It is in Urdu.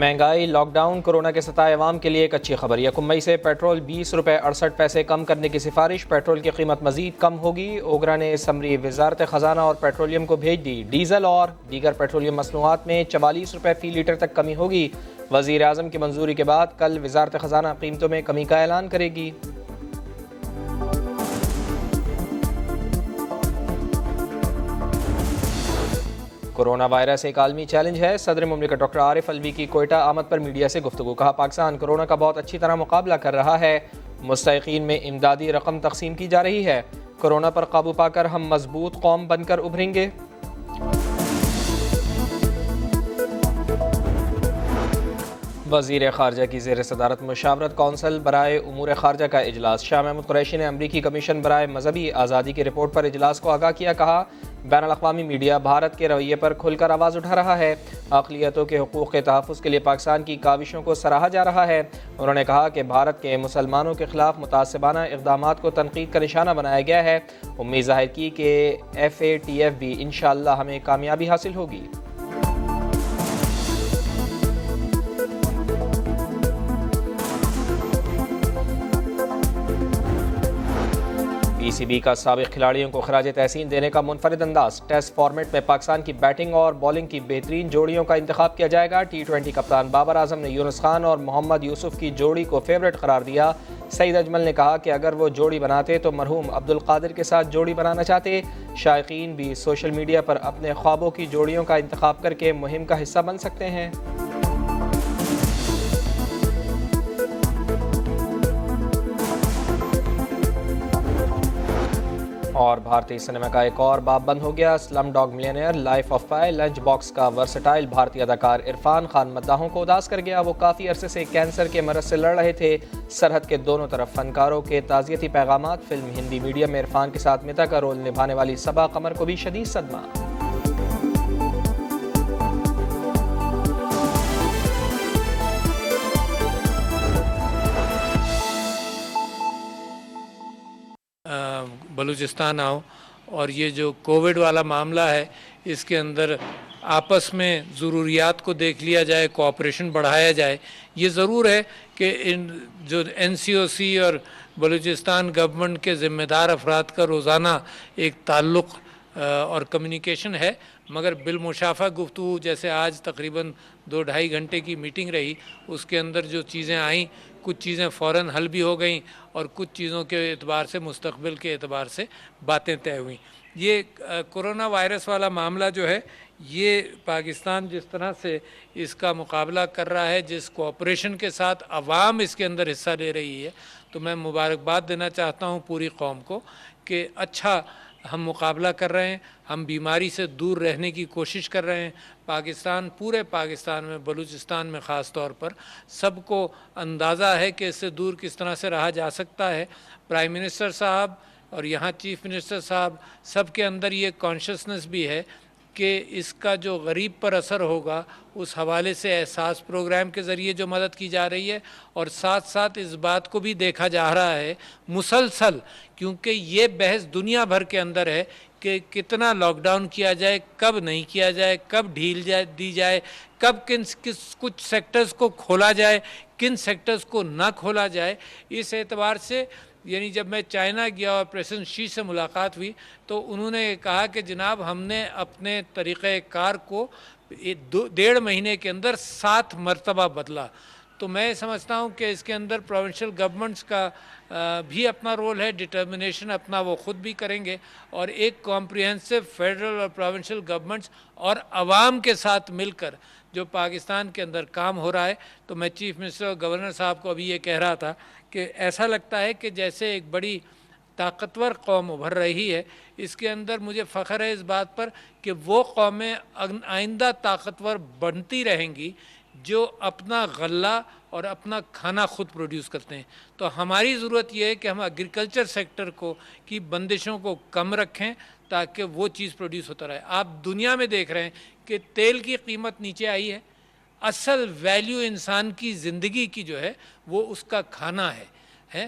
مہنگائی، لاک ڈاؤن، کورونا کے ستائے عوام کے لیے ایک اچھی خبر۔ 1 مئی سے پیٹرول 20 روپے 68 پیسے کم کرنے کی سفارش۔ پیٹرول کی قیمت مزید کم ہوگی۔ اوگرا نے سمری وزارت خزانہ اور پیٹرولیم کو بھیج دی۔ ڈیزل اور دیگر پیٹرولیم مصنوعات میں 44 روپے فی لیٹر تک کمی ہوگی۔ وزیر اعظم کی منظوری کے بعد کل وزارت خزانہ قیمتوں میں کمی کا اعلان کرے گی۔ کورونا وائرس ایک عالمی چیلنج ہے۔ صدر مملکت ڈاکٹر عارف علوی کی کوئٹہ آمد پر میڈیا سے گفتگو۔ کہا پاکستان کورونا کا بہت اچھی طرح مقابلہ کر رہا ہے۔ مستحقین میں امدادی رقم تقسیم کی جا رہی ہے۔ کورونا پر قابو پا کر ہم مضبوط قوم بن کر ابھریں گے۔ وزیر خارجہ کی زیر صدارت مشاورت کونسل برائے امور خارجہ کا اجلاس۔ شاہ محمود قریشی نے امریکی کمیشن برائے مذہبی آزادی کی رپورٹ پر اجلاس کو آگاہ کیا۔ کہا بین الاقوامی میڈیا بھارت کے رویے پر کھل کر آواز اٹھا رہا ہے۔ اقلیتوں کے حقوق کے تحفظ کے لیے پاکستان کی کاوشوں کو سراہا جا رہا ہے۔ انہوں نے کہا کہ بھارت کے مسلمانوں کے خلاف متعصبانہ اقدامات کو تنقید کا نشانہ بنایا گیا ہے۔ امید ظاہر کی کہ FATF بھی انشاءاللہ ہمیں کامیابی حاصل ہوگی۔ PCB کا سابق کھلاڑیوں کو خراج تحسین دینے کا منفرد انداز۔ ٹیسٹ فارمیٹ میں پاکستان کی بیٹنگ اور بولنگ کی بہترین جوڑیوں کا انتخاب کیا جائے گا۔ T20 کپتان بابر اعظم نے یونس خان اور محمد یوسف کی جوڑی کو فیورٹ قرار دیا۔ سعید اجمل نے کہا کہ اگر وہ جوڑی بناتے تو مرحوم عبدالقادر کے ساتھ جوڑی بنانا چاہتے۔ شائقین بھی سوشل میڈیا پر اپنے خوابوں کی جوڑیوں کا انتخاب کر کے مہم کا حصہ بن سکتے ہیں۔ اور بھارتی سنیما کا ایک اور باب بند ہو گیا۔ سلم ڈاگ ملینئر، لائف آف پائے، لنچ باکس کا ورسٹائل بھارتی اداکار عرفان خان مداحوں کو اداس کر گیا۔ وہ کافی عرصے سے کینسر کے مرض سے لڑ رہے تھے۔ سرحد کے دونوں طرف فنکاروں کے تعزیتی پیغامات۔ فلم ہندی میڈیم میں عرفان کے ساتھ متا کا رول نبھانے والی صبا قمر کو بھی شدید صدمہ۔ بلوچستان آؤں اور یہ جو کووڈ والا معاملہ ہے اس کے اندر آپس میں ضروریات کو دیکھ لیا جائے، کوآپریشن بڑھایا جائے۔ یہ ضرور ہے کہ ان جو NCOC اور بلوچستان گورنمنٹ کے ذمہ دار افراد کا روزانہ ایک تعلق اور کمیونیکیشن ہے، مگر بالمشافہ گفتگو جیسے آج تقریباً 2-2.5 گھنٹے کی میٹنگ رہی، اس کے اندر جو چیزیں آئیں کچھ چیزیں فوراً حل بھی ہو گئیں اور کچھ چیزوں کے اعتبار سے مستقبل کے اعتبار سے باتیں طے ہوئیں۔ یہ کورونا وائرس والا معاملہ جو ہے یہ پاکستان جس طرح سے اس کا مقابلہ کر رہا ہے، جس کوآپریشن کے ساتھ عوام اس کے اندر حصہ لے رہی ہے، تو میں مبارکباد دینا چاہتا ہوں پوری قوم کو کہ اچھا ہم مقابلہ کر رہے ہیں، ہم بیماری سے دور رہنے کی کوشش کر رہے ہیں۔ پاکستان، پورے پاکستان میں، بلوچستان میں خاص طور پر سب کو اندازہ ہے کہ اس سے دور کس طرح سے رہا جا سکتا ہے۔ پرائم منسٹر صاحب اور یہاں چیف منسٹر صاحب سب کے اندر یہ کانشسنس بھی ہے کہ اس کا جو غریب پر اثر ہوگا اس حوالے سے احساس پروگرام کے ذریعے جو مدد کی جا رہی ہے، اور ساتھ ساتھ اس بات کو بھی دیکھا جا رہا ہے مسلسل، کیونکہ یہ بحث دنیا بھر کے اندر ہے کہ کتنا لاک ڈاؤن کیا جائے، کب نہیں کیا جائے، کب ڈھیل دی جائے، کب کچھ سیکٹرز کو کھولا جائے، کن سیکٹرز کو نہ کھولا جائے۔ اس اعتبار سے یعنی جب میں چائنا گیا اور پریزیڈنٹ شی سے ملاقات ہوئی تو انہوں نے کہا کہ جناب ہم نے اپنے طریقہ کار کو 1.5 مہینے کے اندر 7 مرتبہ بدلا۔ تو میں سمجھتا ہوں کہ اس کے اندر پروونشل گورنمنٹس کا بھی اپنا رول ہے، ڈٹرمنیشن اپنا وہ خود بھی کریں گے، اور ایک کمپریہنسو فیڈرل اور پروونشل گورنمنٹس اور عوام کے ساتھ مل کر جو پاکستان کے اندر کام ہو رہا ہے۔ تو میں چیف منسٹر اور گورنر صاحب کو ابھی یہ کہہ رہا تھا کہ ایسا لگتا ہے کہ جیسے ایک بڑی طاقتور قوم ابھر رہی ہے۔ اس کے اندر مجھے فخر ہے اس بات پر کہ وہ قومیں آئندہ طاقتور بنتی رہیں گی جو اپنا غلہ اور اپنا کھانا خود پروڈیوس کرتے ہیں۔ تو ہماری ضرورت یہ ہے کہ ہم ایگریکلچر سیکٹر کی بندشوں کو کم رکھیں تاکہ وہ چیز پروڈیوس ہوتا رہے۔ آپ دنیا میں دیکھ رہے ہیں کہ تیل کی قیمت نیچے آئی ہے، اصل ویلیو انسان کی زندگی کی جو ہے وہ اس کا کھانا ہے۔